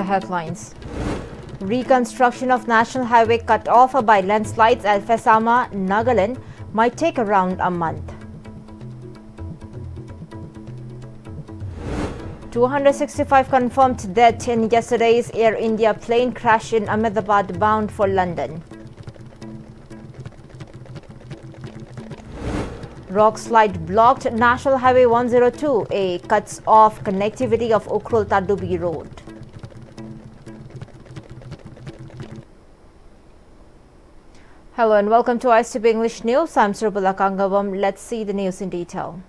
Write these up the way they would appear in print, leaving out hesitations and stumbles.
headlines. Reconstruction of National Highway cut off by landslides at Fesama, Nagaland might take around a month. 265 confirmed deaths in yesterday's Air India plane crash in Ahmedabad bound for London. Rock slide blocked National Highway 102A, cuts off connectivity of Ukhrul-Tadubi Road. Hello and welcome to Pm-Istv English News. I'm Surbala Kangawam. Let's see the news in detail.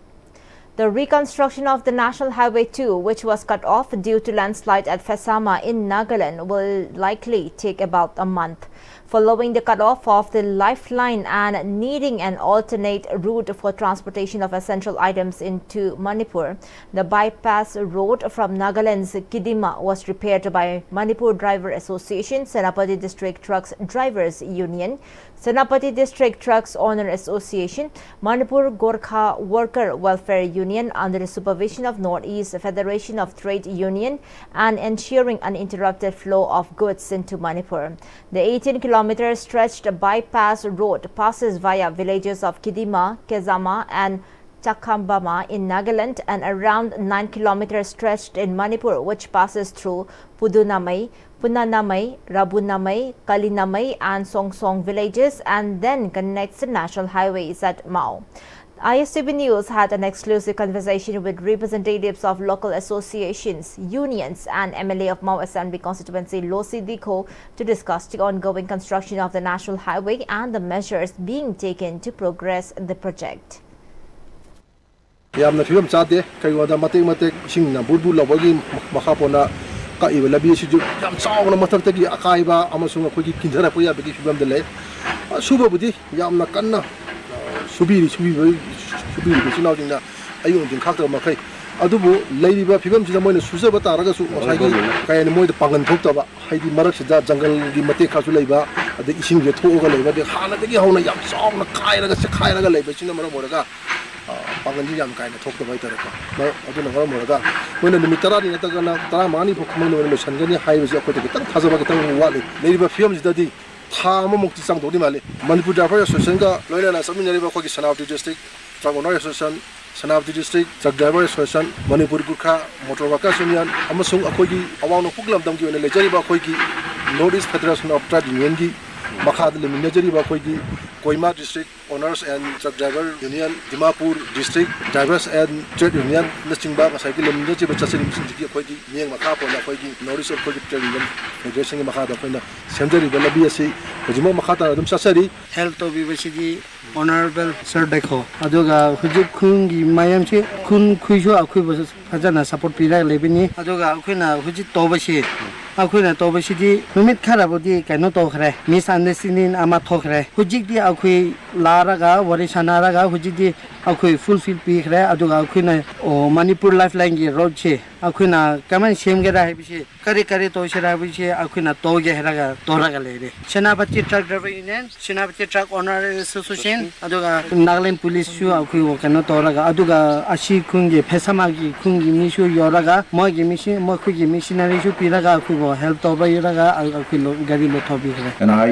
The reconstruction of the National Highway 2, which was cut off due to landslide at Fesama in Nagaland, will likely take about a month. Following the cut-off of the lifeline and needing an alternate route for transportation of essential items into Manipur, the bypass road from Nagaland's Kidima was repaired by Manipur Driver Association, Senapati District Trucks Drivers Union, Senapati District Trucks Owner Association, Manipur Gorkha Worker Welfare Union under the supervision of Northeast Federation of Trade Union, and ensuring uninterrupted flow of goods into Manipur. The 18-kilometer stretched bypass road passes via villages of Kidima, Kezama and Chakambama in Nagaland and around 9 kilometers stretched in Manipur, which passes through Pudunamai, Punanamai, Rabunamai, Kalinamai and Songsong villages and then connects the national highways at Mao. Pm-Istv News had an exclusive conversation with representatives of local associations, unions and MLA of Mao Assembly constituency Losi Dikho to discuss the ongoing construction of the national highway and the measures being taken to progress the project. Yamna phibam chade kaiwada matek singna bulbul lawagi makhapona ka ibalabi siju yam chawna mathaktagi akaiba amasung akhoi kinthara poya begi phibam de le subabudi yamna kanna subiri bisinaw dingna ayung ding khakta makai adubu leiriba phibam sida moina sujaba taraga su masagi kayani moida pangan thokta haidi marak sida jungle gi matek khasu leiba ade ising je thoga leiba de hana degi hauna yam chawna khairaga se khairaga leiba sina mara moraga panganji yam kaina thokta bai taraka ba aduna mara moraga moina limitara ni natagana tara mani phokmai no sangani haibasi akhoi de kitang thajaba kitang wali leiriba phibam sida di Thama Mukti Sang Dodi Mali, Manipur Driver Association, Loyal Seminary of Sanabti District, Tragonor Association, Sanabti District, Truck Driver Association, Manipur Gurkha, Motor Workers Union, Amasung Akogi, Awano Puklam Damki, and Lejari Bakogi, Northeast Federation of Trade Union, Makad Liminajari Bakogi, Koima District Owners and Truck Driver Union, Dimapur District Drivers and Trade Union, listing back a cycle of Minaji, but just in Kogi, Yang Makapo, Nakogi, Northeast of Kogi Trade Union, addressing Makada, Sendari, Balabiasi, Ojimo Makata, Adam Sasari, Health of University, Honorable Sir Deko, Adoga, Hujib Kungi, Mayamchi, Kun Kujo, Akubas, Pajana, support Pira, Lebini, Adoga, Kuna, Hujit Tobashi. Akuna Tobashidi, Humit Karabodi, Kanoto, misunderstanding Amatokre, Hujiki Akui Laraga, Warishanaraga, Hujidi Akui fulfill Pikre, Aduga Akuna, or Manipur Lifeline Roche, Akuna, Kaman Shemgera Habishi, Karikari Toshirabishi, Akuna Toge Heraga, Toraga lady. Senapati Truck Driver Union, Senapati Truck Owner Association, Aduga Nagaland Police Shoe, Aku Kanotoraga, Aduga Ashi Kungi, Pesamagi, Kungi Mishu Yoraga, Mogi Mission, Mokugi Missionary Piraga, help over and I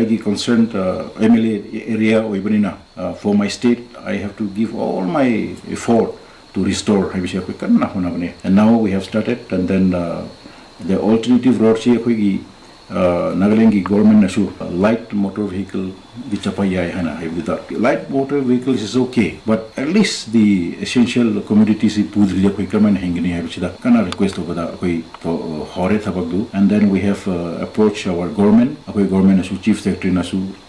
the concerned MLA area for my state. I have to give all my effort to restore. And now we have started, and then the alternative road Nagaland government issue light motor vehicle light motor vehicles is okay, but at least the essential commodities request and then we have approached our government chief secretary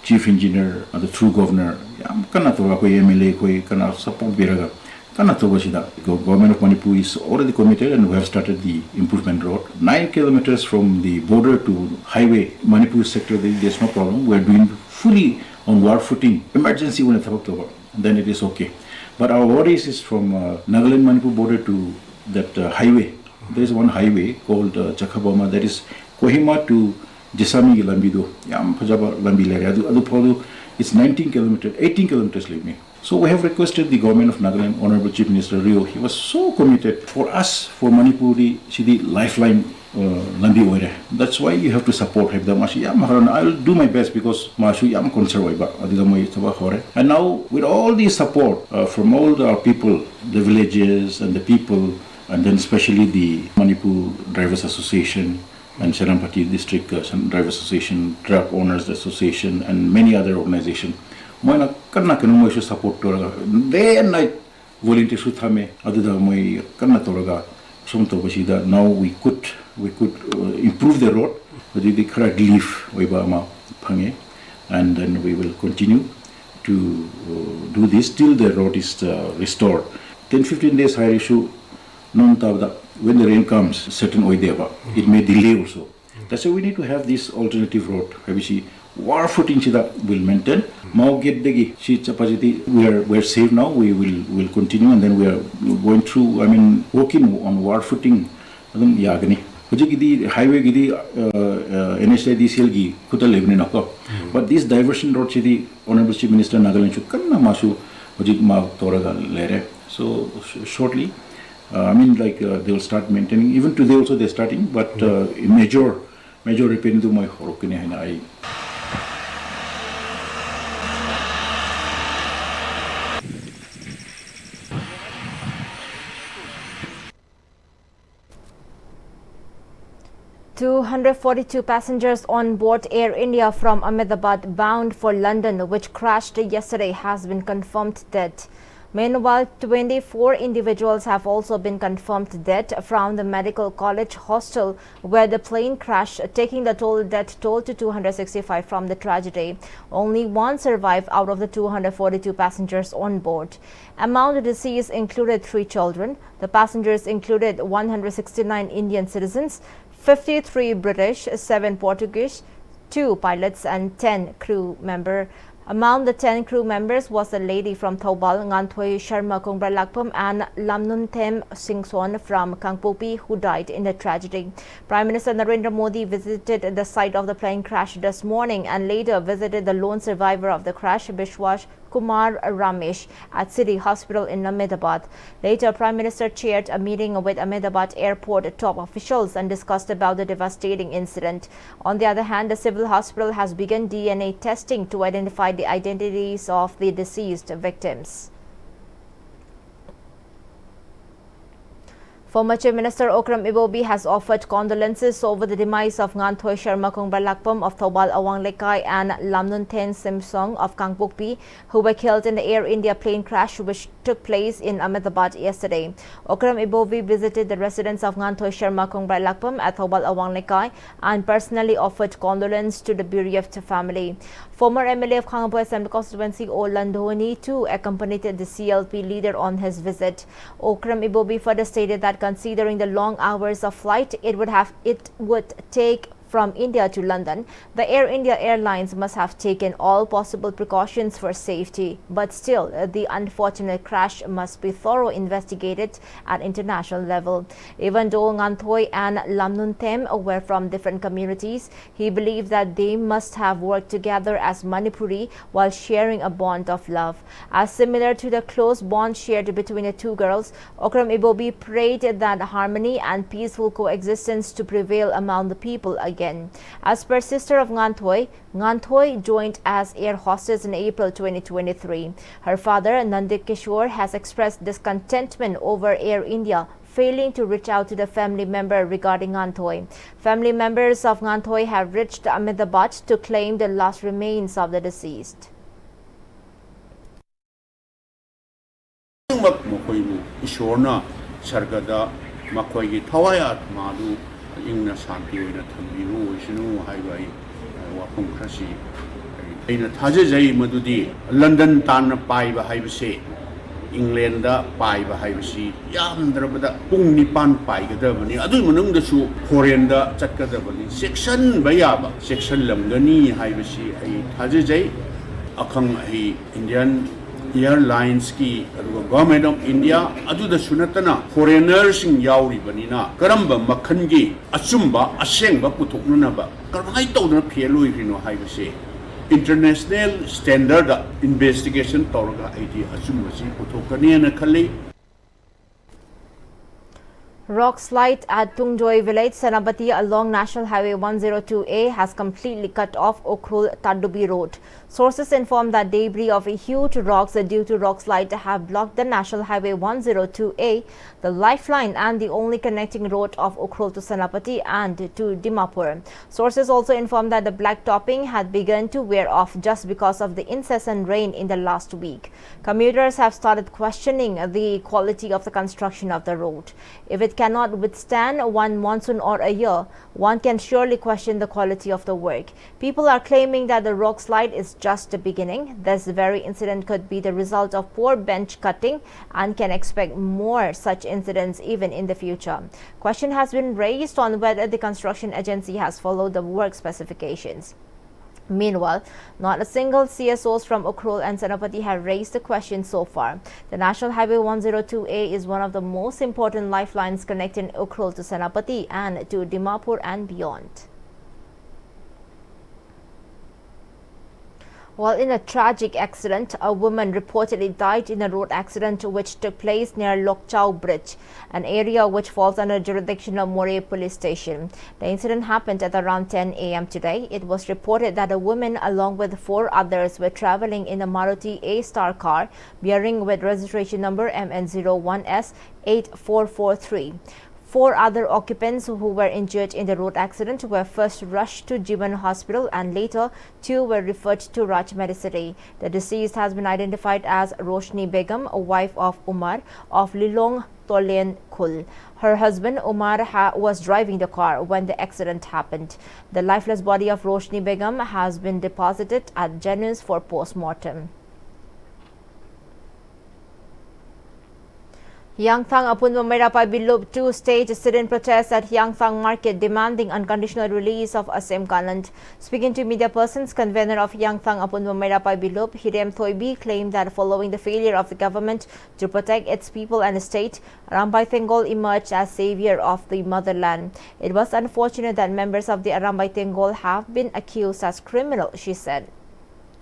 chief engineer the true governor MLA support Government of Manipur is already committed, and we have started the improvement road. 9 kilometers from the border to highway, Manipur sector, there's no problem. We are doing fully on war footing. Emergency when it's October, then it is okay. But our worries is from Nagaland Manipur border to that highway. There is one highway called Chakabama, that is Kohima to Jisami Lambido. Yam Pajaba Lambi it's 19 kilometers, 18 kilometers leave me. So we have requested the government of Nagaland, Honorable Chief Minister Rio. He was so committed for us, for Manipuri, the lifeline lambi oire. That's why you have to support him. I'll do my best because Mashu yam conservative. And now with all the support from all our people, the villages and the people, and then especially the Manipur Drivers Association and Serampati District Drivers Association, Truck Owners Association, and many other organizations. Moina kanna kanu should support toraga. Day and night volunteers should thame. Aduda moi kanna toraga. Now we could improve the road with the correct relief and then we will continue to do this till the road is restored. 10-15 days higher issue when the rain comes certain it may delay also. That's why we need to have this alternative road. War footing will maintain. We are safe now. We will continue, and then we are going through. Working on war footing. Highway NHIDCL gi kuta lebne nako. But this diversion road the Honorable Chief Minister Nagaland should kanna masu hojik ma toraga lere. So shortly, they will start maintaining. Even today also they are starting, but major repairing to my horokine hai. 242 passengers on board Air India from Ahmedabad bound for London, which crashed yesterday, has been confirmed dead. Meanwhile, 24 individuals have also been confirmed dead from the Medical College hostel where the plane crashed, taking the total death toll to 265 from the tragedy. Only one survived out of the 242 passengers on board. Among the deceased included 3 children. The passengers included 169 Indian citizens, 53 British, 7 Portuguese, 2 pilots and 10 crew members. Among the 10 crew members was a lady from Thobal, Nganthoi Sharma Kongbralakpam, and Lamnunthem Singson from Kangpopi, who died in the tragedy. Prime Minister Narendra Modi visited the site of the plane crash this morning and later visited the lone survivor of the crash, Bishwas Kumar Ramesh, at City Hospital in Ahmedabad. Later, Prime Minister chaired a meeting with Ahmedabad airport top officials and discussed about the devastating incident. On the other hand, the civil hospital has begun DNA testing to identify the identities of the deceased victims. Former Chief Minister Okram Ibobi has offered condolences over the demise of Nganthoi Sharma Kongbralakpam of Thobal Awang Lekai and Lamnunthen Simsong of Kangpokpi, who were killed in the Air India plane crash which took place in Ahmedabad yesterday. Okram Ibobi visited the residence of Nganthoi Sharma Kongbralakpam at Thobal Awang Lekai and personally offered condolence to the bereaved family. Former MLA of Khangapur Assembly Constituency O Landhoni too accompanied the CLP leader on his visit. Okram Ibobi further stated that considering the long hours of flight it would take from India to London, the Air India Airlines must have taken all possible precautions for safety. But still, the unfortunate crash must be thoroughly investigated at international level. Even though Nganthoi and Lamnunthem were from different communities, he believed that they must have worked together as Manipuri while sharing a bond of love. As similar to the close bond shared between the two girls, Okram Ibobi prayed that harmony and peaceful coexistence to prevail among the people again. As per sister of Nganthoi, Nganthoi joined as air hostess in April 2023. Her father, Nandik Kishore, has expressed discontentment over Air India failing to reach out to the family member regarding Nganthoi. Family members of Nganthoi have reached Ahmedabad to claim the last remains of the deceased. ingna santi oina thambiru oisinu haibai wafum khasi aina thajai madudi London tan pai ba haibase England da pai ba haibasi yamdrabada pung nipan pai gadabani adu manung da su foreign da chatkadabani section bayaba section lamgani haibasi ai thajai akhang ai Indian Airlines ki Government of India aduda sunatana foreigners sing yauri banina karamba makhangi achumba asengba puthoknuna ba karmai tawdana pheloi rino haibase international standard investigation tawraga id achumba si puthokani na khali. Rock slide at Tungjoy village, Senapati along National Highway 102A has completely cut off Ukhrul-Tadubi road. Sources inform that debris of huge rocks due to rock slide have blocked the National Highway 102A, the lifeline and the only connecting road of Ukhrul to Senapati and to Dimapur. Sources also inform that the black topping had begun to wear off just because of the incessant rain in the last week. Commuters have started questioning the quality of the construction of the road. If it cannot withstand one monsoon or a year, one can surely question the quality of the work. People are claiming that the rock slide is just the beginning. This very incident could be the result of poor bench cutting and can expect more such incidents even in the future. Question has been raised on whether the construction agency has followed the work specifications. Meanwhile, not a single CSOs from Ukhrul and Senapati have raised the question so far. The National Highway 102A is one of the most important lifelines connecting Ukhrul to Senapati and to Dimapur and beyond. While in a tragic accident, a woman reportedly died in a road accident which took place near Lokchau Bridge, an area which falls under jurisdiction of Moreh Police Station. The incident happened at around 10 a.m. today. It was reported that a woman along with 4 others were traveling in a Maruti A-Star car bearing with registration number MN01S8443. 4 other occupants who were injured in the road accident were first rushed to Jivan Hospital and later 2 were referred to Raj Medicity. The deceased has been identified as Roshni Begum, a wife of Umar of Lilong Tolen Khul. Her husband Umar was driving the car when the accident happened. The lifeless body of Roshni Begum has been deposited at Jennings for post-mortem. Yangthang upon Merapai Bilup 2 staged a sit-in protest at Yangthang Market demanding unconditional release of Asim Kanand. Speaking to media persons, convener of Yangthang upon Merapai Bilup, Hirem Thoibi, claimed that following the failure of the government to protect its people and state, Arambai Tengol emerged as savior of the motherland. It was unfortunate that members of the Arambai Tengol have been accused as criminal, she said.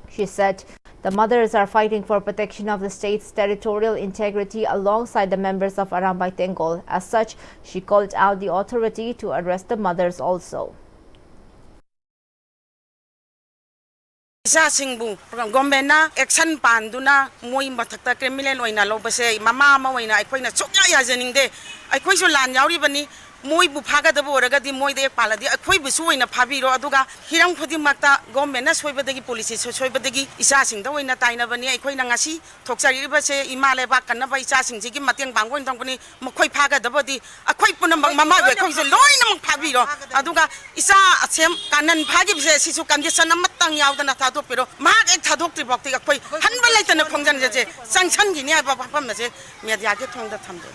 She said, the mothers are fighting for protection of the state's territorial integrity alongside the members of Arambai Tengol. As such, she called out the authority to arrest the mothers also. Isasingbu government na action panduna moi mathakta criminal oina lobase mama ma oina aikoina chokya yajaningde aikoi su lan yauri bani moi bu phaga da boraga di moi de paladi akoi bu su oina phabiro aduga hiram khodi makta government na soibadagi policy soibadagi isasing da oina taina bani aikoi na ngasi thokchari base imale ba kanna ba isasing ji gi mateng bangoi tongkoni mkhoi phaga da bodi akoi punam mama be khoi se loina mak phabiro aduga isa achem kanan phagi bise sisu condition amatang yaudana ta pero mak ek thadok tri bokti akoi hanba laitana khongjan je sanction gi ne ba pham na je media ke thongda thamde.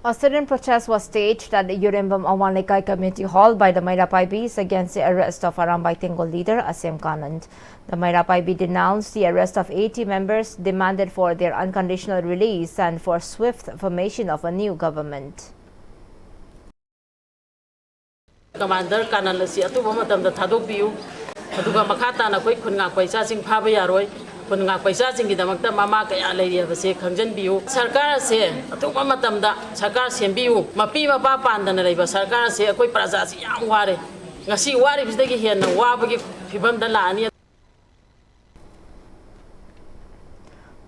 A sit-in protest was staged at the Yurembam Awanlekai Community Hall by the Merapai Bs against the arrest of Arambai Tengol leader Asim Kanand. The Merapai B denounced the arrest of 80 members, demanded for their unconditional release and for swift formation of a new government. Commander Kanand si atuba matam da thadok biu aduga makhata na koi khunga paisa sing phaba yaroi khunga paisa sing gi damakta mama kaya leria base khangjan biu sarkar se atuba matam da sarkar sembiu mapi mapa pandana leiba sarkar se koi praja si yam ware ngasi ware bisdagi henna wabagi phibam da lani.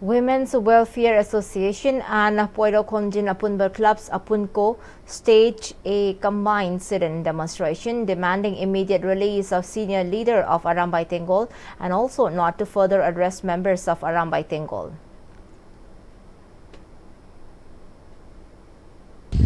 Women's Welfare Association and Poiro Konjin Apunbar Clubs Apunko staged a combined sit-in demonstration demanding immediate release of senior leader of Arambai Tengol and also not to further arrest members of Arambai Tengol.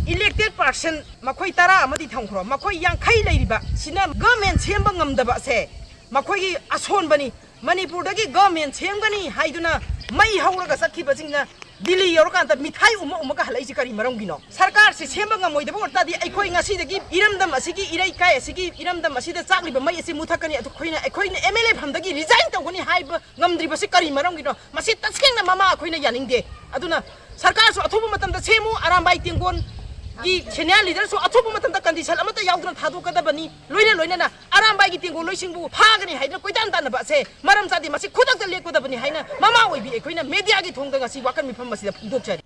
Elected person makoi tara amadi thongkhro makoi yang khai leiriba sina government semba ngamdaba se makoi ason bani Manipur dagi government semgani haiduna mai hauraga sakhiba singna Delhi yorokanta mithai uma ka halai sikari marongino sarkar se semba ngamoida borta di aikoi ngasi dagi iramdam asigi irai kai asigi iramdam asida chakliba mai asi muthakani atu khoina aikoina MLA phamdagi resign tawgani haiba ngamdriba se kari marongino masi taskhengna mama khoina yaningde aduna sarkar so athuba matamda semu Arambai Tengol gi senior leader so athuba matamda condition amata yaudra thadukada bani loina na Arambai gi Tengol loisingbu phagani haidna koidan tan ba se maram chadi masi khudakta lekkoda bani haina mama oibi ekoina media gi thongda ngasi wakan mifam masida dokchari.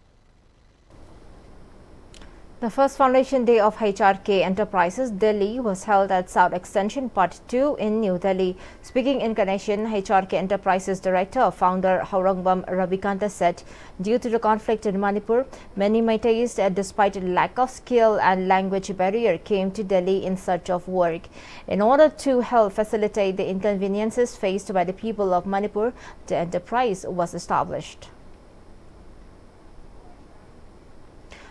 The first Foundation Day of HRK Enterprises Delhi was held at South Extension Part 2 in New Delhi. Speaking in connection, HRK Enterprises Director, Founder Haurangam Ravikanta said, due to the conflict in Manipur, many Meiteis, despite lack of skill and language barrier, came to Delhi in search of work. In order to help facilitate the inconveniences faced by the people of Manipur, the enterprise was established.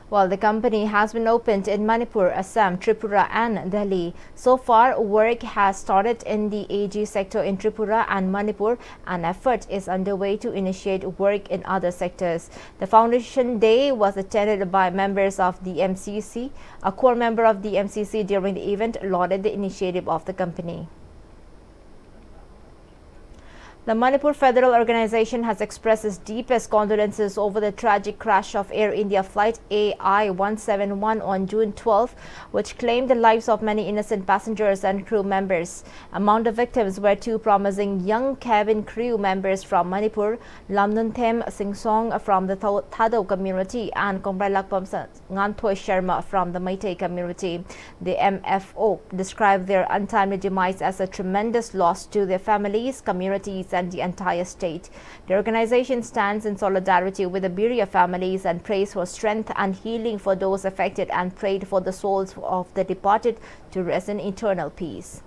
While the company has been opened in Manipur, Assam, Tripura and Delhi, so far work has started in the AG sector in Tripura and Manipur. An effort is underway to initiate work in other sectors. The Foundation Day was attended by members of the MCC. A core member of the MCC during the event lauded the initiative of the company. The Manipur Federal Organization has expressed its deepest condolences over the tragic crash of Air India flight AI-171 on June 12, which claimed the lives of many innocent passengers and crew members. Among the victims were two promising young cabin crew members from Manipur, Lamnunthem Singsong from the Thado community and Kombrailakpam Nganthoi Sharma from the Meitei community. The MFO described their untimely demise as a tremendous loss to their families, communities and the entire state. The organization stands in solidarity with the Birya families and prays for strength and healing for those affected and prayed for the souls of the departed to rest in eternal peace.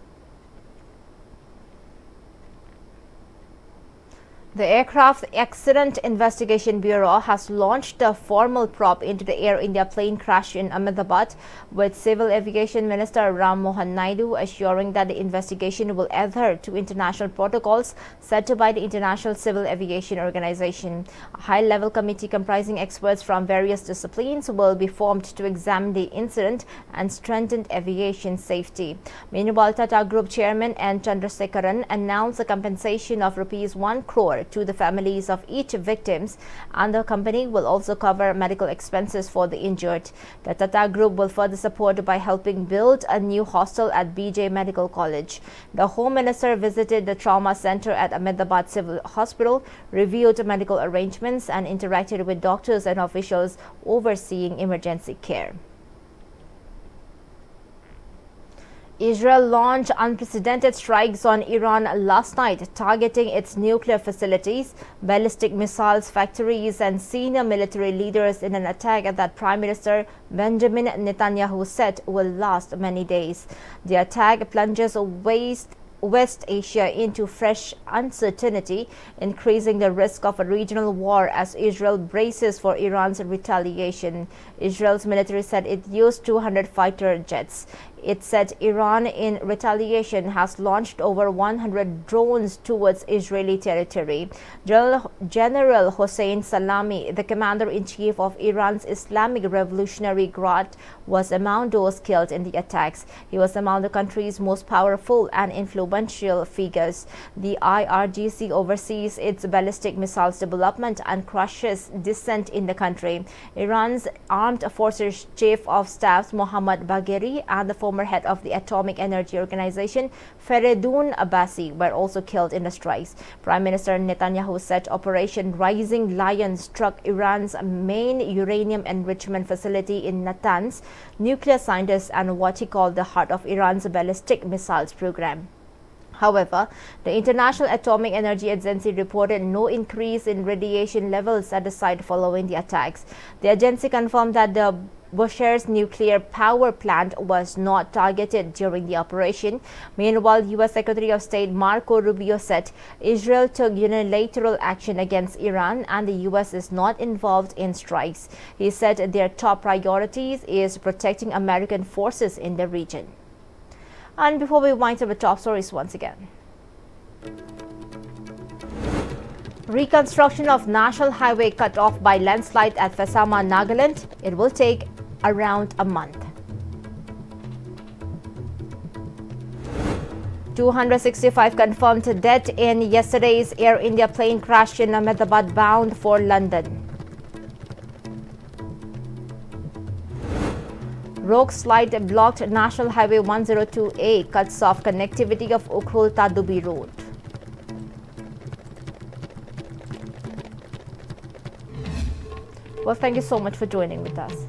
The Aircraft Accident Investigation Bureau has launched a formal probe into the Air India plane crash in Ahmedabad, with Civil Aviation Minister Ram Mohan Naidu assuring that the investigation will adhere to international protocols set by the International Civil Aviation Organization. A high-level committee comprising experts from various disciplines will be formed to examine the incident and strengthen aviation safety. Meanwhile, Tata Group Chairman N. Chandrasekaran announced a compensation of ₹1 crore to the families of each victims, and the company will also cover medical expenses for the injured. The Tata Group will further support by helping build a new hostel at BJ Medical College. The Home Minister visited the trauma center at Ahmedabad Civil Hospital, reviewed medical arrangements and interacted with doctors and officials overseeing emergency care. Israel launched unprecedented strikes on Iran last night, targeting its nuclear facilities, ballistic missiles factories and senior military leaders in an attack that Prime Minister Benjamin Netanyahu said will last many days. The attack plunges West Asia into fresh uncertainty, increasing the risk of a regional war as Israel braces for Iran's retaliation. Israel's military said it used 200 fighter jets. It said Iran, in retaliation, has launched over 100 drones towards Israeli territory. General Hossein Salami, the commander-in-chief of Iran's Islamic Revolutionary Guard, was among those killed in the attacks. He was among the country's most powerful and influential figures. The IRGC oversees its ballistic missiles development and crushes dissent in the country. Iran's Armed Forces Chief of Staff Mohammad Bagheri and the former head of the Atomic Energy Organization, Feridun Abbasi, were also killed in the strikes. Prime Minister Netanyahu said Operation Rising Lion struck Iran's main uranium enrichment facility in Natanz, nuclear scientists, and what he called the heart of Iran's ballistic missiles program. However, the International Atomic Energy Agency reported no increase in radiation levels at the site following the attacks. The agency confirmed that the Bushehr's nuclear power plant was not targeted during the operation. Meanwhile, U.S. Secretary of State Marco Rubio said Israel took unilateral action against Iran and the U.S. is not involved in strikes. He said their top priorities is protecting American forces in the region. And before we wind up the top stories once again. Reconstruction of National Highway cut off by landslide at Fesama, Nagaland. It will take around a month. 265 confirmed dead in yesterday's Air India plane crash in Ahmedabad bound for London. Rogue slide blocked National Highway 102A, cuts off connectivity of Ukhrul-Tadubi Road. Well, thank you so much for joining with us.